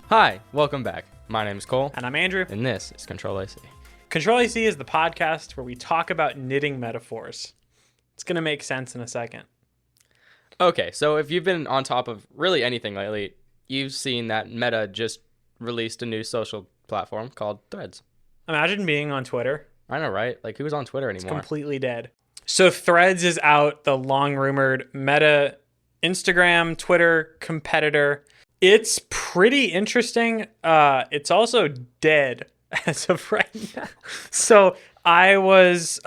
Hi, welcome back. My name is Cole. And I'm Andrew. And this is CTRL-AC. CTRL-AC is the podcast where we talk about knitting metaphors. It's going to make sense in a second. Okay, so if you've been on top of really anything lately, you've seen that Meta just released a new social platform called Threads. Imagine being on Twitter. I know, right? Like, who's on Twitter anymore? It's completely dead. So Threads is out, the long-rumored Meta Instagram, Twitter competitor. It's pretty interesting. It's also dead as of right now. So I was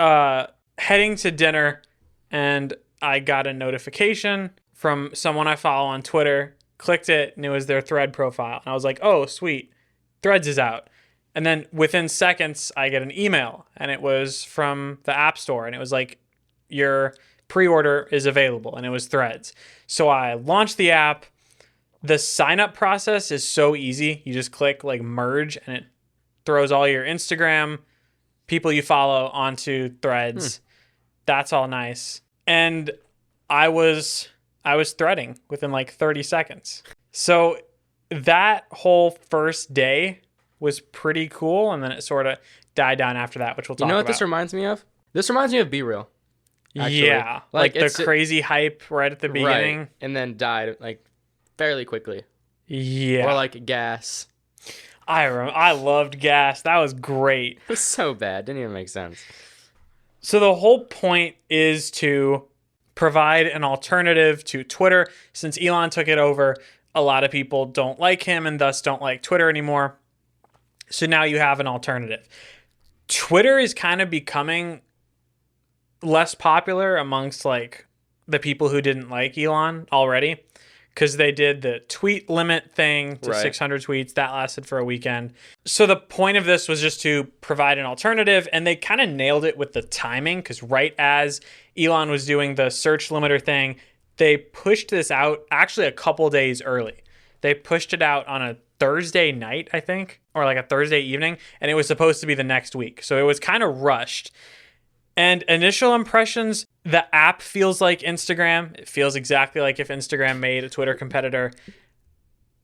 heading to dinner and I got a notification from someone I follow on Twitter, clicked it, and it was their Thread profile. And I was like, oh, sweet, Threads is out. And then within seconds, I get an email, and it was from the App Store, and it was like, your pre-order is available, and it was Threads. So I launched the app. The sign-up process is so easy. You just click like merge, and it throws all your Instagram, people you follow onto Threads. That's all nice. And I was threading within like 30 seconds. So that whole first day was pretty cool, and then it sort of died down after that, which we'll talk about. You know what this reminds me of? This reminds me of Be Real. Actually. Yeah, like the crazy hype right at the beginning. Right, and then died like fairly quickly. Yeah. Or like Gas. I loved Gas. That was great. It was so bad. Didn't even make sense. So the whole point is to provide an alternative to Twitter. Since Elon took it over, a lot of people don't like him and thus don't like Twitter anymore. So now you have an alternative. Twitter is kind of becoming less popular amongst like the people who didn't like Elon already, because they did the tweet limit thing to 600 tweets. That lasted for a weekend. So the point of this was just to provide an alternative, and they kind of nailed it with the timing, because right as Elon was doing the search limiter thing, they pushed this out actually a couple days early. They pushed it out on a Thursday night, I think, or like a Thursday evening, and it was supposed to be the next week. So it was kind of rushed. And initial impressions, the app feels like Instagram. It feels exactly like if Instagram made a Twitter competitor.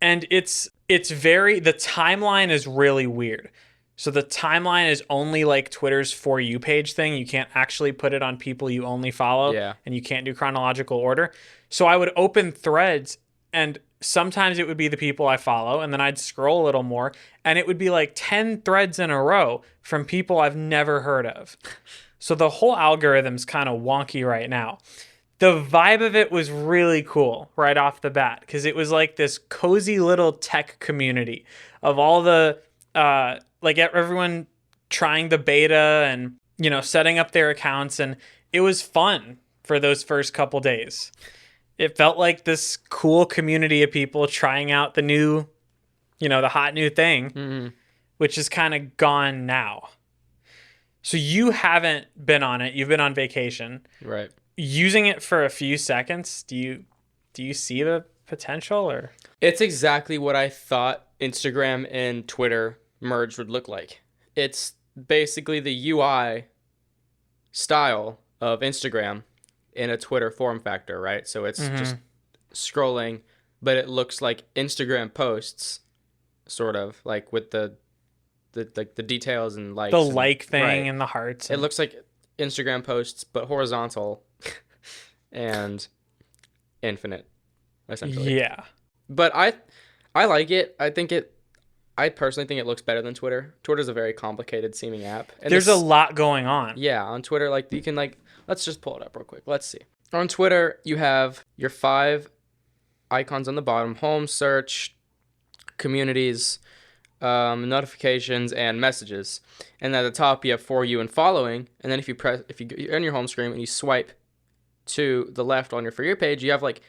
And it's very, the timeline is really weird. So the timeline is only like Twitter's For You page thing. You can't actually put it on people you only follow. Yeah. And you can't do chronological order. So I would open Threads, and sometimes it would be the people I follow, and then I'd scroll a little more, and it would be like 10 threads in a row from people I've never heard of. So the whole algorithm's kind of wonky right now. The vibe of it was really cool right off the bat, because it was like this cozy little tech community of all the, like everyone trying the beta and, you know, setting up their accounts. And it was fun for those first couple days. It felt like this cool community of people trying out the new, you know, the hot new thing, which is kind of gone now. So you haven't been on it. You've been on vacation. Right. Using it for a few seconds, do you see the potential? Or it's exactly what I thought Instagram and Twitter merged would look like. It's basically the UI style of Instagram in a Twitter form factor, right? So it's just scrolling, but it looks like Instagram posts, sort of like with the details and likes. The like thing and the hearts. It looks like Instagram posts, but horizontal and infinite, essentially. Yeah. But I like it. I personally think it looks better than Twitter. Twitter's a very complicated seeming app. And there's a lot going on. Yeah, on Twitter, like you can let's just pull it up real quick. Let's see. On Twitter, you have your 5 icons on the bottom: home, search, communities, notifications, and messages. And at the top, you have For You and following. And then if you're on your home screen and you swipe to the left on your For You page, you have like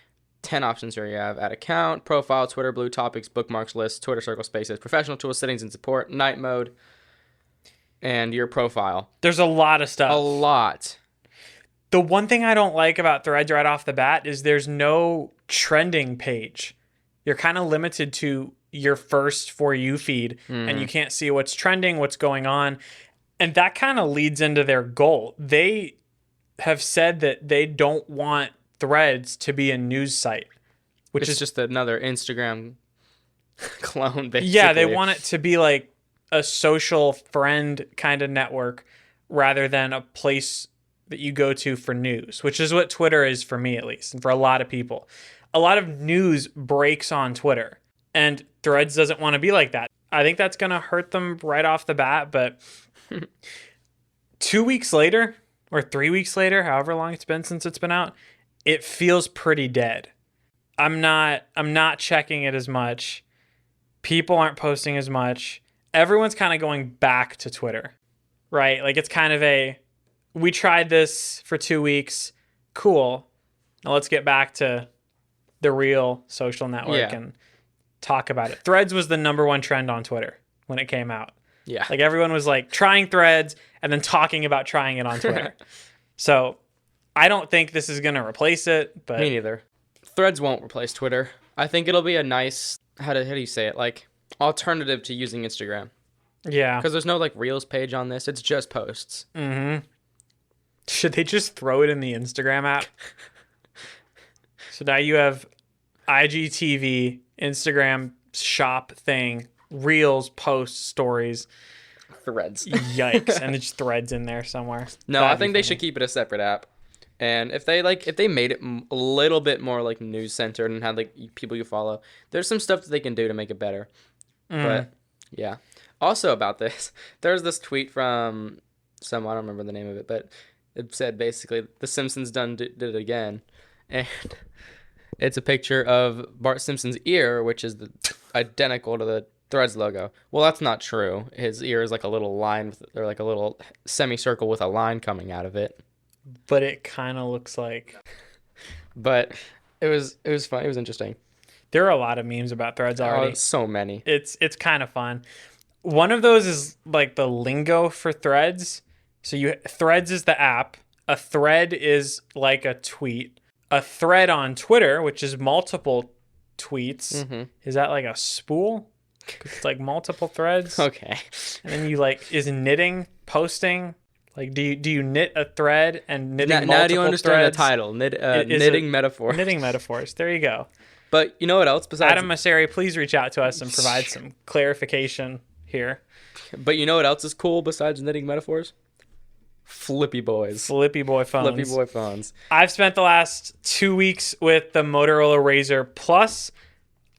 10 options here. You have add account, profile, Twitter Blue, topics, bookmarks, lists, Twitter Circle, Spaces, professional tools, settings and support, night mode, and your profile. There's a lot of stuff. A lot. The one thing I don't like about Threads right off the bat is there's no trending page. You're kind of limited to your first For You feed, and you can't see what's trending, what's going on. And that kind of leads into their goal. They have said that they don't want Threads to be a news site, which is just another Instagram clone, basically. Yeah, they want it to be like a social friend kind of network rather than a place that you go to for news, which is what Twitter is for me, at least, and for a lot of people. A lot of news breaks on Twitter, and Threads doesn't want to be like that. I think that's going to hurt them right off the bat, but 2 weeks later, or 3 weeks later, however long it's been since it's been out, it feels pretty dead. I'm not checking it as much. People aren't posting as much. Everyone's kind of going back to Twitter, right? Like it's kind of we tried this for 2 weeks. Cool. Now let's get back to the real social network and talk about it. Threads was the number one trend on Twitter when it came out. Yeah. Like everyone was like trying Threads and then talking about trying it on Twitter. So I don't think this is going to replace it, but me neither. Threads won't replace Twitter. I think it'll be a nice, how do you say it? Like alternative to using Instagram. Yeah. Because there's no like Reels page on this. It's just posts. Mm-hmm. Should they just throw it in the Instagram app? So now you have IGTV, Instagram shop thing, Reels, posts, stories. Threads. Yikes. And it's Threads in there somewhere. No, I think they should keep it a separate app. And if they made it a little bit more like news centered and had like people you follow, there's some stuff that they can do to make it better. But yeah. Also about this, there's this tweet from I don't remember the name of it, but it said basically The Simpsons did it again, and it's a picture of Bart Simpson's ear, which is identical to the Threads logo. Well, that's not true. His ear is like a little line or like a little semicircle with a line coming out of it. But it kind of looks like. But it was fun. It was interesting. There are a lot of memes about Threads already. Oh, so many. It's kind of fun. One of those is like the lingo for Threads. So Threads is the app. A thread is like a tweet. A thread on Twitter, which is multiple tweets, is that like a spool? 'Cause it's like multiple threads. Okay. And then is knitting, posting. Like, do you knit a thread and knitting multiple now do you understand threads? the title? Knitting metaphors. Knitting metaphors. There you go. But you know what else besides Adam Masseri, please reach out to us and provide some clarification here. But you know what else is cool besides knitting metaphors? Flippy boys. Flippy boy phones. Flippy boy phones. I've spent the last 2 weeks with the Motorola Razr Plus.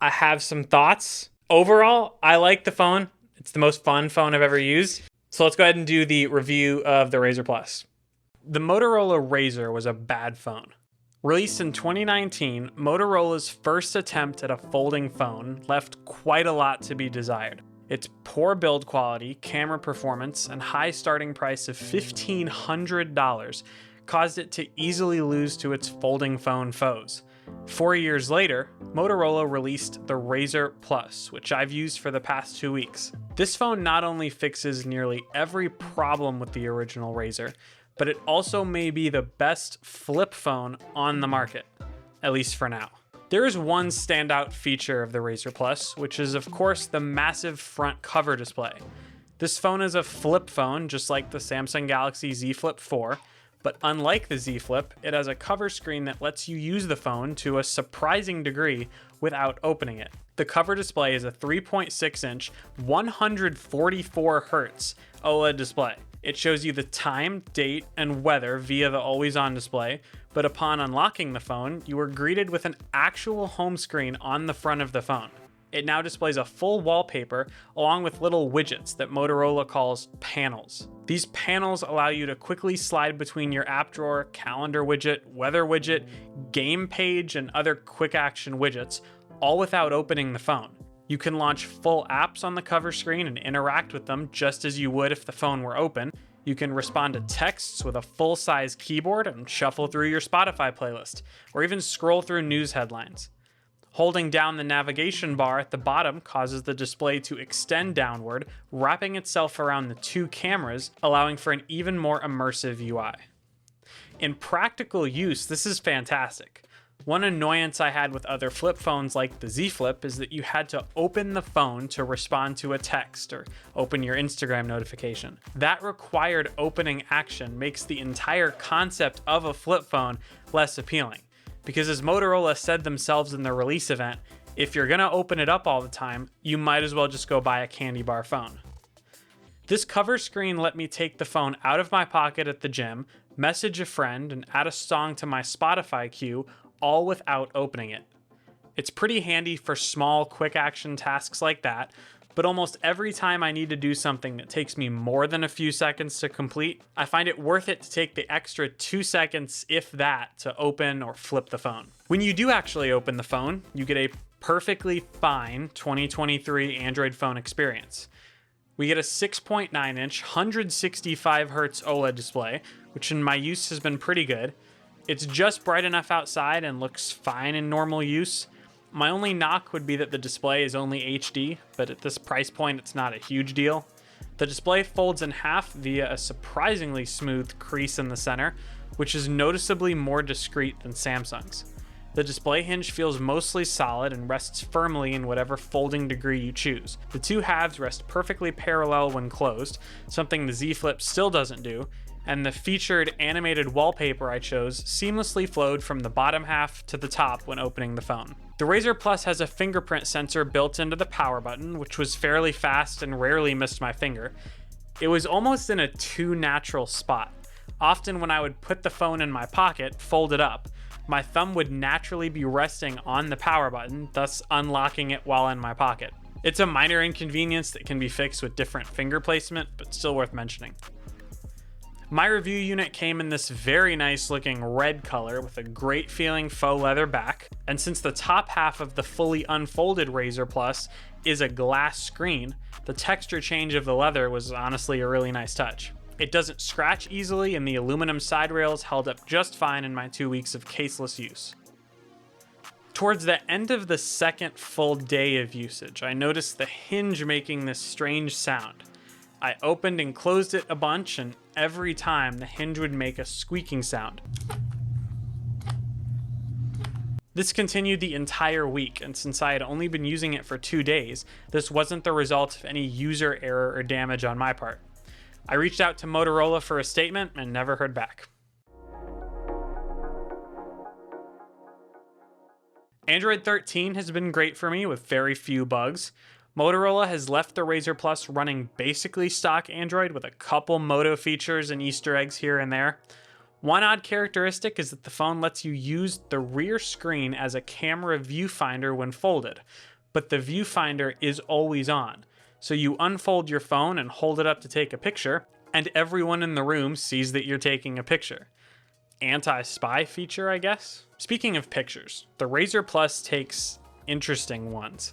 I have some thoughts. Overall, I like the phone. It's the most fun phone I've ever used. So let's go ahead and do the review of the Razr Plus. The Motorola Razr was a bad phone. Released in 2019, Motorola's first attempt at a folding phone left quite a lot to be desired. Its poor build quality, camera performance, and high starting price of $1,500 caused it to easily lose to its folding phone foes. 4 years later, Motorola released the Razr Plus, which I've used for the past 2 weeks. This phone not only fixes nearly every problem with the original Razr, but it also may be the best flip phone on the market, at least for now. There is one standout feature of the Razr Plus, which is of course the massive front cover display. This phone is a flip phone, just like the Samsung Galaxy Z Flip 4, but unlike the Z Flip, it has a cover screen that lets you use the phone to a surprising degree without opening it. The cover display is a 3.6-inch, 144 Hz OLED display. It shows you the time, date, and weather via the always-on display, but upon unlocking the phone, you are greeted with an actual home screen on the front of the phone. It now displays a full wallpaper along with little widgets that Motorola calls panels. These panels allow you to quickly slide between your app drawer, calendar widget, weather widget, game page, and other quick action widgets, all without opening the phone. You can launch full apps on the cover screen and interact with them just as you would if the phone were open. You can respond to texts with a full-size keyboard and shuffle through your Spotify playlist, or even scroll through news headlines. Holding down the navigation bar at the bottom causes the display to extend downward, wrapping itself around the two cameras, allowing for an even more immersive UI. In practical use, this is fantastic. One annoyance I had with other flip phones like the Z Flip is that you had to open the phone to respond to a text or open your Instagram notification. That required opening action makes the entire concept of a flip phone less appealing. Because as Motorola said themselves in their release event, if you're gonna open it up all the time, you might as well just go buy a candy bar phone. This cover screen let me take the phone out of my pocket at the gym, message a friend, and add a song to my Spotify queue, all without opening it. It's pretty handy for small, quick action tasks like that, but almost every time I need to do something that takes me more than a few seconds to complete, I find it worth it to take the extra 2 seconds, if that, to open or flip the phone. When you do actually open the phone, you get a perfectly fine 2023 Android phone experience. We get a 6.9-inch, 165Hz OLED display, which in my use has been pretty good. It's just bright enough outside and looks fine in normal use. My only knock would be that the display is only HD, but at this price point it's not a huge deal. The display folds in half via a surprisingly smooth crease in the center, which is noticeably more discreet than Samsung's. The display hinge feels mostly solid and rests firmly in whatever folding degree you choose. The two halves rest perfectly parallel when closed, something the Z Flip still doesn't do, and the featured animated wallpaper I chose seamlessly flowed from the bottom half to the top when opening the phone. The Razr Plus has a fingerprint sensor built into the power button, which was fairly fast and rarely missed my finger. It was almost in a too natural spot. Often when I would put the phone in my pocket, fold it up, my thumb would naturally be resting on the power button, thus unlocking it while in my pocket. It's a minor inconvenience that can be fixed with different finger placement, but still worth mentioning. My review unit came in this very nice looking red color with a great feeling faux leather back, and since the top half of the fully unfolded Razr Plus is a glass screen, the texture change of the leather was honestly a really nice touch. It doesn't scratch easily, and the aluminum side rails held up just fine in my 2 weeks of caseless use. Towards the end of the second full day of usage, I noticed the hinge making this strange sound. I opened and closed it a bunch, and every time the hinge would make a squeaking sound. This continued the entire week, and since I had only been using it for 2 days, this wasn't the result of any user error or damage on my part. I reached out to Motorola for a statement and never heard back. Android 13 has been great for me with very few bugs. Motorola has left the Razr Plus running basically stock Android with a couple Moto features and Easter eggs here and there. One odd characteristic is that the phone lets you use the rear screen as a camera viewfinder when folded, but the viewfinder is always on. So you unfold your phone and hold it up to take a picture, and everyone in the room sees that you're taking a picture. Anti-spy feature, I guess? Speaking of pictures, the Razr Plus takes interesting ones.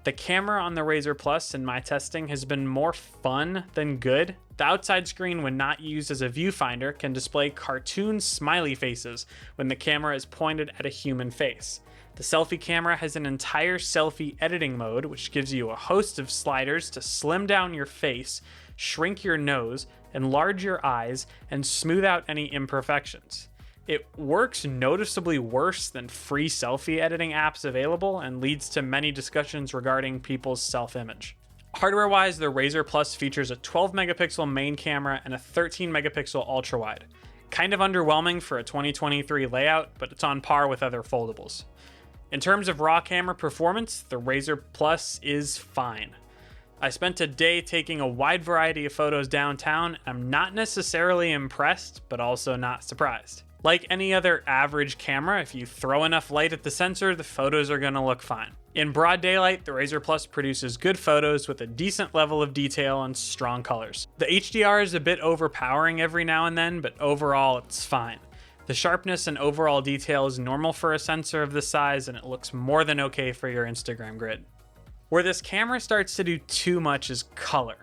The camera on the Razr Plus in my testing has been more fun than good. The outside screen, when not used as a viewfinder, can display cartoon smiley faces when the camera is pointed at a human face. The selfie camera has an entire selfie editing mode, which gives you a host of sliders to slim down your face, shrink your nose, enlarge your eyes, and smooth out any imperfections. It works noticeably worse than free selfie editing apps available and leads to many discussions regarding people's self-image. Hardware-wise, the Razr Plus features a 12 megapixel main camera and a 13 megapixel ultra-wide. Kind of underwhelming for a 2023 layout, but it's on par with other foldables. In terms of raw camera performance, the Razr Plus is fine. I spent a day taking a wide variety of photos downtown, and I'm not necessarily impressed, but also not surprised. Like any other average camera, if you throw enough light at the sensor, the photos are going to look fine. In broad daylight, the Razr Plus produces good photos with a decent level of detail and strong colors. The HDR is a bit overpowering every now and then, but overall it's fine. The sharpness and overall detail is normal for a sensor of this size, and it looks more than okay for your Instagram grid. Where this camera starts to do too much is color.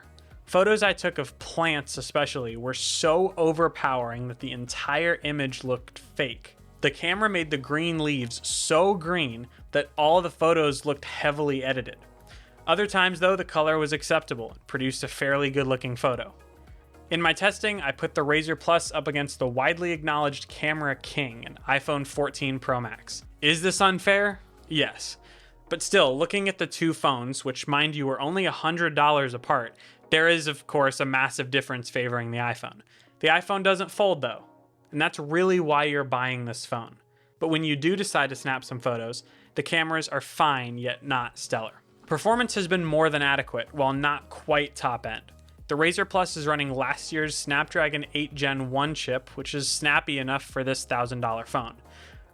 Photos I took of plants especially were so overpowering that the entire image looked fake. The camera made the green leaves so green that all the photos looked heavily edited. Other times though, the color was acceptable and produced a fairly good looking photo. In my testing, I put the Razr Plus up against the widely acknowledged camera king, an iPhone 14 Pro Max. Is this unfair? Yes. But still, looking at the two phones, which mind you are only $100 apart, there is of course a massive difference favoring the iPhone. The iPhone doesn't fold though, and that's really why you're buying this phone. But when you do decide to snap some photos, the cameras are fine yet not stellar. Performance has been more than adequate, while not quite top end. The Razr Plus is running last year's Snapdragon 8 Gen 1 chip, which is snappy enough for this $1,000 phone.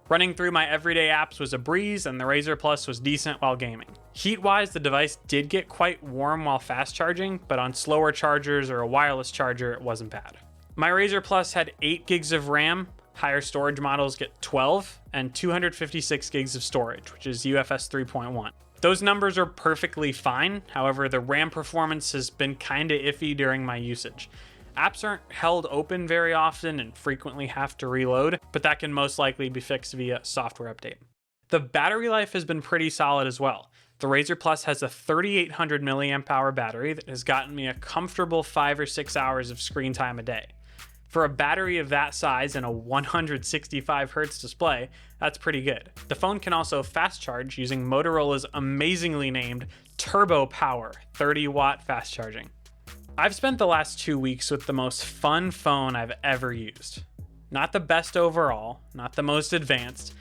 Running through my everyday apps was a breeze, and the Razr Plus was decent while gaming. Heat-wise, the device did get quite warm while fast charging, but on slower chargers or a wireless charger, it wasn't bad. My Razr Plus had 8 gigs of RAM, higher storage models get 12, and 256 gigs of storage, which is UFS 3.1. Those numbers are perfectly fine, however the RAM performance has been kinda iffy during my usage. Apps aren't held open very often and frequently have to reload, but that can most likely be fixed via software update. The battery life has been pretty solid as well. The Razr Plus has a 3800 mAh battery that has gotten me a comfortable 5 or 6 hours of screen time a day. For a battery of that size and a 165Hz display, that's pretty good. The phone can also fast charge using Motorola's amazingly named Turbo Power 30-watt fast charging. I've spent the last 2 weeks with the most fun phone I've ever used. Not the best overall, not the most advanced,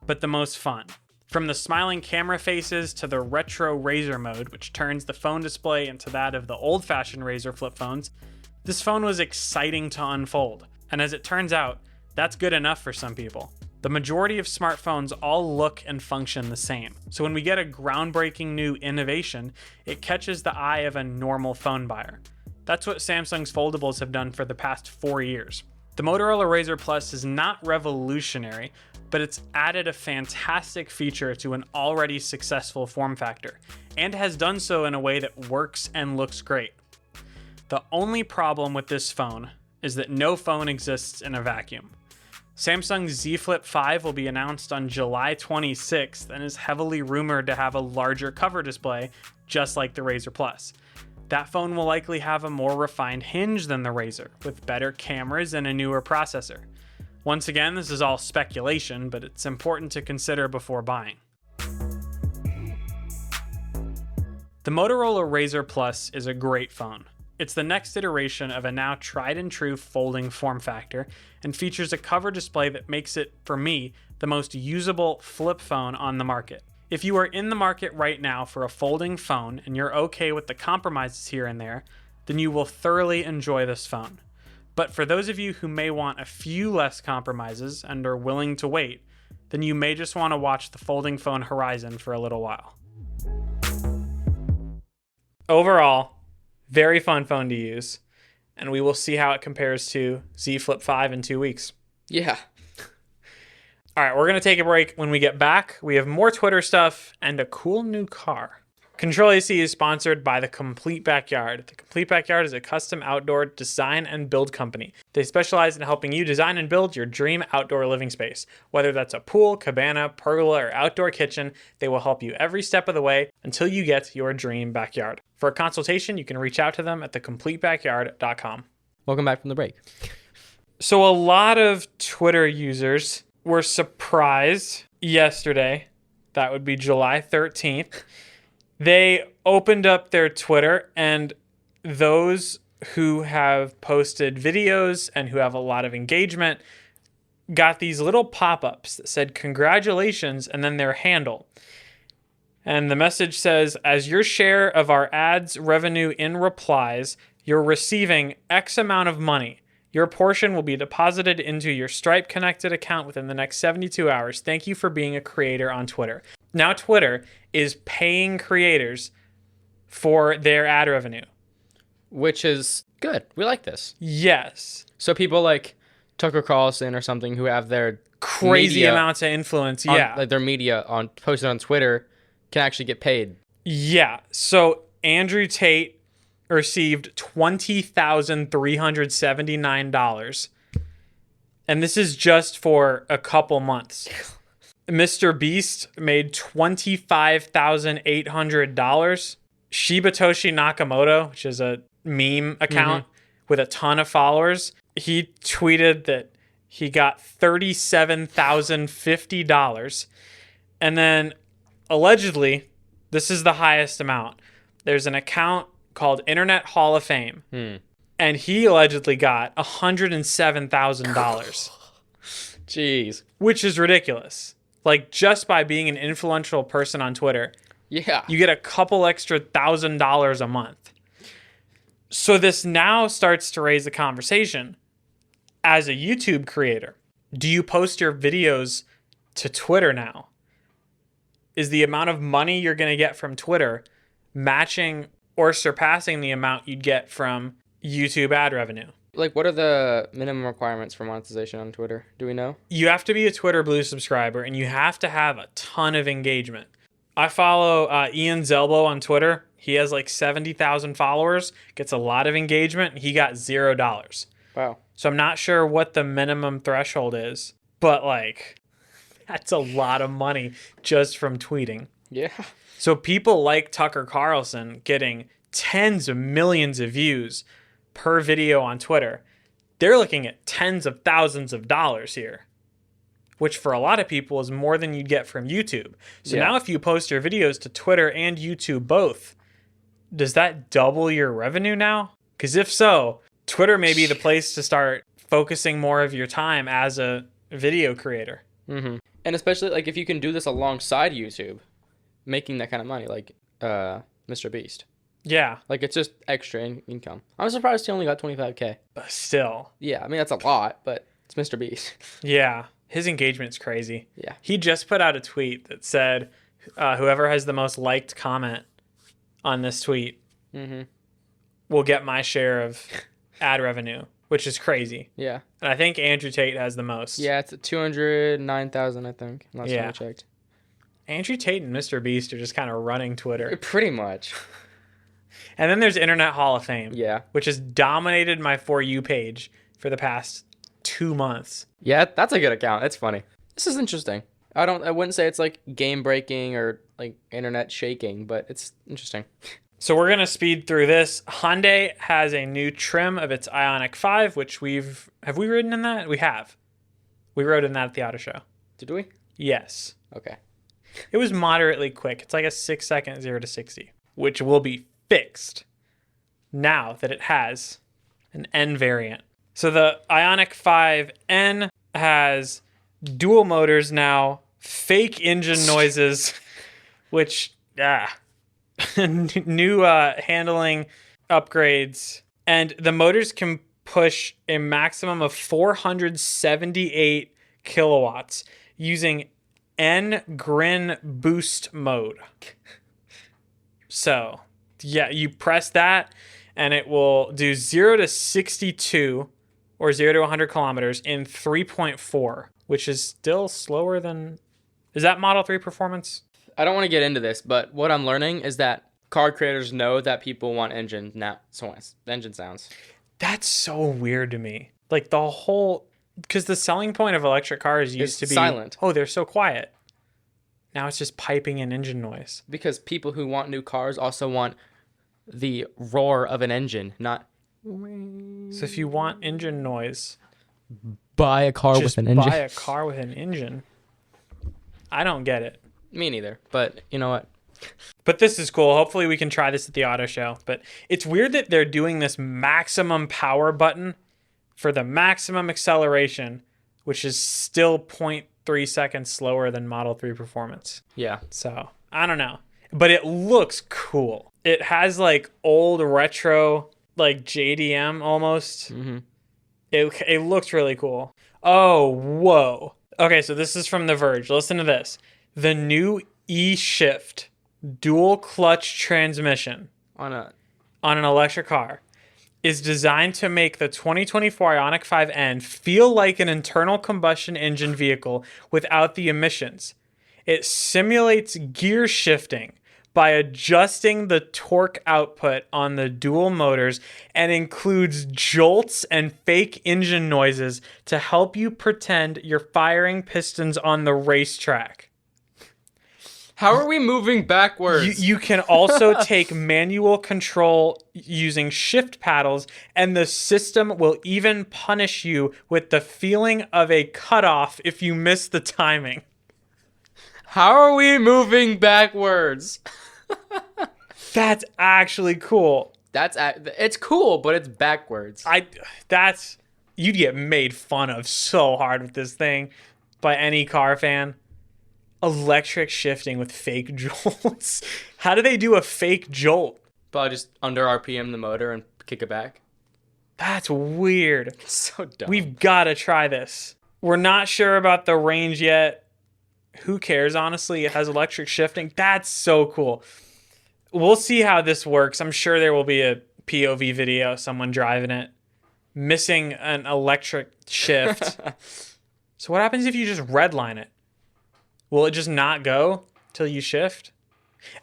but the most fun. From the smiling camera faces to the retro Razr mode, which turns the phone display into that of the old-fashioned Razr flip phones, this phone was exciting to unfold, and as it turns out, that's good enough for some people. The majority of smartphones all look and function the same, so when we get a groundbreaking new innovation, it catches the eye of a normal phone buyer. That's what Samsung's foldables have done for the past 4 years. The Motorola Razr Plus is not revolutionary, but it's added a fantastic feature to an already successful form factor, and has done so in a way that works and looks great. The only problem with this phone is that no phone exists in a vacuum. Samsung's Z Flip 5 will be announced on July 26th and is heavily rumored to have a larger cover display, just like the Razr Plus. That phone will likely have a more refined hinge than the Razr, with better cameras and a newer processor. Once again, this is all speculation, but it's important to consider before buying. The Motorola Razr Plus is a great phone. It's the next iteration of a now tried and true folding form factor and features a cover display that makes it, for me, the most usable flip phone on the market. If you are in the market right now for a folding phone and you're okay with the compromises here and there, then you will thoroughly enjoy this phone. But for those of you who may want a few less compromises and are willing to wait, then you may just want to watch the folding phone horizon for a little while. Overall, very fun phone to use, and we will see how it compares to Z Flip 5 in 2 weeks. Yeah. All right, we're going to take a break. When we get back, we have more Twitter stuff and a cool new car. CTRL-AC is sponsored by The Complete Backyard. The Complete Backyard is a custom outdoor design and build company. They specialize in helping you design and build your dream outdoor living space. Whether that's a pool, cabana, pergola, or outdoor kitchen, they will help you every step of the way until you get your dream backyard. For a consultation, you can reach out to them at thecompletebackyard.com. Welcome back from the break. So a lot of Twitter users were surprised yesterday, that would be July 13th, they opened up their Twitter, and those who have posted videos and who have a lot of engagement got these little pop-ups that said congratulations and then their handle. And the message says, as your share of our ads revenue in replies, you're receiving X amount of money. Your portion will be deposited into your Stripe connected account within the next 72 hours. Thank you for being a creator on Twitter. Now Twitter is paying creators for their ad revenue. Which is good. We like this. Yes. So people like Tucker Carlson or something who have their crazy amounts of influence. Yeah. Like their media posted on Twitter can actually get paid. Yeah. So Andrew Tate received $20,379. And this is just for a couple months. Mr. Beast made $25,800. Shibatoshi Nakamoto, which is a meme account, with a ton of followers. He tweeted that he got $37,050. And then allegedly, this is the highest amount. There's an account called Internet Hall of Fame. And he allegedly got $107,000. Jeez. Which is ridiculous. Like, just by being an influential person on Twitter, Yeah. you get a couple extra $1,000 a month. So this now starts to raise the conversation. As a YouTube creator, do you post your videos to Twitter now? Is the amount of money you're going to get from Twitter matching or surpassing the amount you'd get from YouTube ad revenue? Like, what are the minimum requirements for monetization on Twitter? Do we know? You have to be a Twitter Blue subscriber, and you have to have a ton of engagement. I follow Ian Zelbo on Twitter. He has like 70,000 followers, gets a lot of engagement. He got $0. Wow. So I'm not sure what the minimum threshold is, but like, that's a lot of money just from tweeting. Yeah. So people like Tucker Carlson getting tens of millions of views per video on Twitter, they're looking at tens of thousands of dollars here, which for a lot of people is more than you'd get from YouTube. So now if you post your videos to Twitter and YouTube both, does that double your revenue now? Because if so, Twitter may be the place to start focusing more of your time as a video creator. Mm-hmm. And especially like if you can do this alongside YouTube, making that kind of money, like Mr. Beast. Yeah. Like, it's just extra income. I'm surprised he only got 25K. But still. Yeah, I mean, that's a lot, but it's Mr. Beast. Yeah. His engagement's crazy. Yeah. He just put out a tweet that said, whoever has the most liked comment on this tweet will get my share of ad revenue, which is crazy. Yeah. And I think Andrew Tate has the most. Yeah, it's 209,000, I think. Last time I checked. Andrew Tate and Mr. Beast are just kind of running Twitter. Pretty much. And then there's Internet Hall of Fame. Yeah. Which has dominated my For You page for the past 2 months. Yeah, that's a good account. It's funny. This is interesting. I wouldn't say it's like game breaking or like internet shaking, but it's interesting. So we're going to speed through this. Hyundai has a new trim of its Ioniq 5, which have we ridden in that? We have. We rode in that at the auto show. Did we? Yes. Okay. It was moderately quick. It's like a 6-second 0 to 60, which will be fixed now that it has an N variant. So the Ioniq 5N has dual motors now, fake engine noises, which, new handling upgrades. And the motors can push a maximum of 478 kilowatts using N-Grin boost mode. So, yeah, you press that and it will do 0 to 62 or 0 to 100 kilometers in 3.4, which is still slower than... Is that Model 3 performance? I don't want to get into this, but what I'm learning is that car creators know that people want engine sounds. That's so weird to me. Like the whole... Because the selling point of electric cars used to be... silent. Oh, they're so quiet. Now it's just piping in engine noise. Because people who want new cars also want the roar of an engine, not... So if you want engine noise... Buy a car with an engine. Buy a car with an engine. I don't get it. Me neither, but you know what? But this is cool. Hopefully we can try this at the auto show. But it's weird that they're doing this maximum power button for the maximum acceleration, which is still 0.3 seconds slower than Model 3 performance. Yeah. So, I don't know. But it looks cool. It has like old retro, like JDM almost. Mm-hmm. It looks really cool. Oh, whoa. Okay, so this is from The Verge. Listen to this. The new E-Shift dual clutch transmission On an electric car is designed to make the 2024 Ioniq 5N feel like an internal combustion engine vehicle without the emissions. It simulates gear shifting by adjusting the torque output on the dual motors and includes jolts and fake engine noises to help you pretend you're firing pistons on the racetrack. How are we moving backwards? You can also take manual control using shift paddles, and the system will even punish you with the feeling of a cutoff if you miss the timing. How are we moving backwards? That's actually cool. It's cool, but it's backwards. You'd get made fun of so hard with this thing by any car fan. Electric shifting with fake jolts. How do they do a fake jolt? Probably just under RPM the motor and kick it back. That's weird. So dumb. We've got to try this. We're not sure about the range yet. Who cares, honestly? It has electric shifting. That's so cool. We'll see how this works. I'm sure there will be a POV video, someone driving it, missing an electric shift. So what happens if you just redline it? Will it just not go till you shift?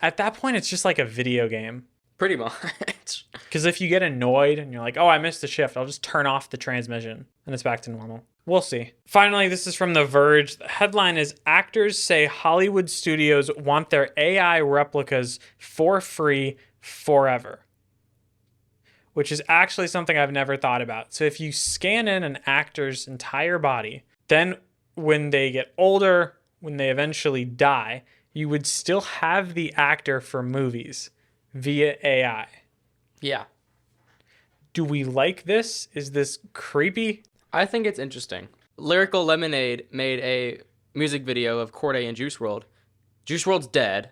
At that point, it's just like a video game. Pretty much. Because if you get annoyed and you're like, oh, I missed the shift, I'll just turn off the transmission and it's back to normal. We'll see. Finally, this is from The Verge. The headline is, actors say Hollywood studios want their AI replicas for free forever. Which is actually something I've never thought about. So if you scan in an actor's entire body, then when they get older, when they eventually die, you would still have the actor for movies via AI. Yeah. Do we like this? Is this creepy? I think it's interesting. Lyrical Lemonade made a music video of Corday and Juice WRLD. Juice WRLD's dead,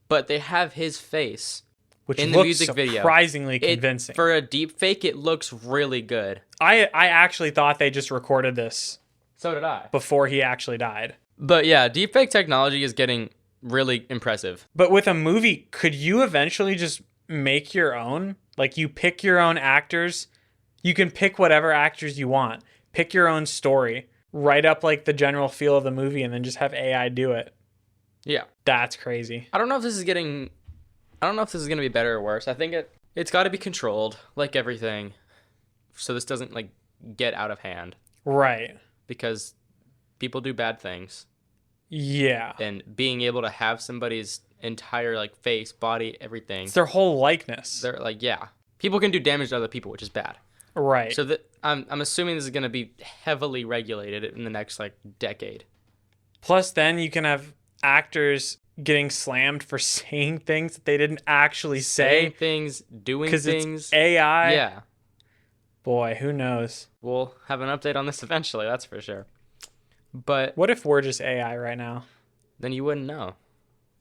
but they have his face Which in looks the music video. Surprisingly convincing. For a deep fake, it looks really good. I actually thought they just recorded this So did I. before he actually died. But yeah, deepfake technology is getting really impressive. But with a movie, could you eventually just make your own? Like, you pick your own actors. You can pick whatever actors you want. Pick your own story. Write up like the general feel of the movie and then just have AI do it. Yeah. That's crazy. I don't know if this is going to be better or worse. I think it's got to be controlled like everything. So this doesn't like get out of hand. Right. Because people do bad things. Yeah. And being able to have somebody's entire like face, body, everything. It's their whole likeness. They're like, yeah. People can do damage to other people, which is bad. Right. So that I'm assuming this is going to be heavily regulated in the next like decade. Plus then you can have actors getting slammed for saying things that they didn't actually say. Saying things, doing things. Because it's AI. Yeah. Boy, who knows? We'll have an update on this eventually, that's for sure. But what if we're just AI right now? Then you wouldn't know.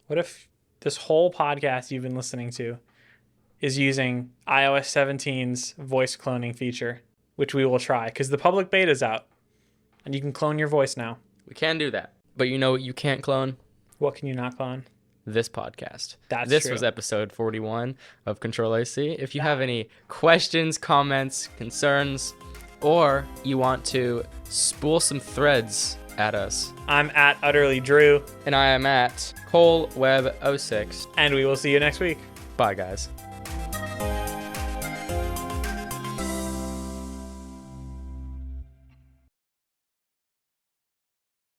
What if this whole podcast you've been listening to is using iOS 17's voice cloning feature, which we will try because the public beta's out and you can clone your voice now. We can do that. But you know what you can't clone? What can you not clone? This podcast. This was episode 41 of CTRL-AC. If you have any questions, comments, concerns, or you want to spool some threads at us, I'm at Utterly Drew. And I am at ColeWeb06. And we will see you next week. Bye, guys.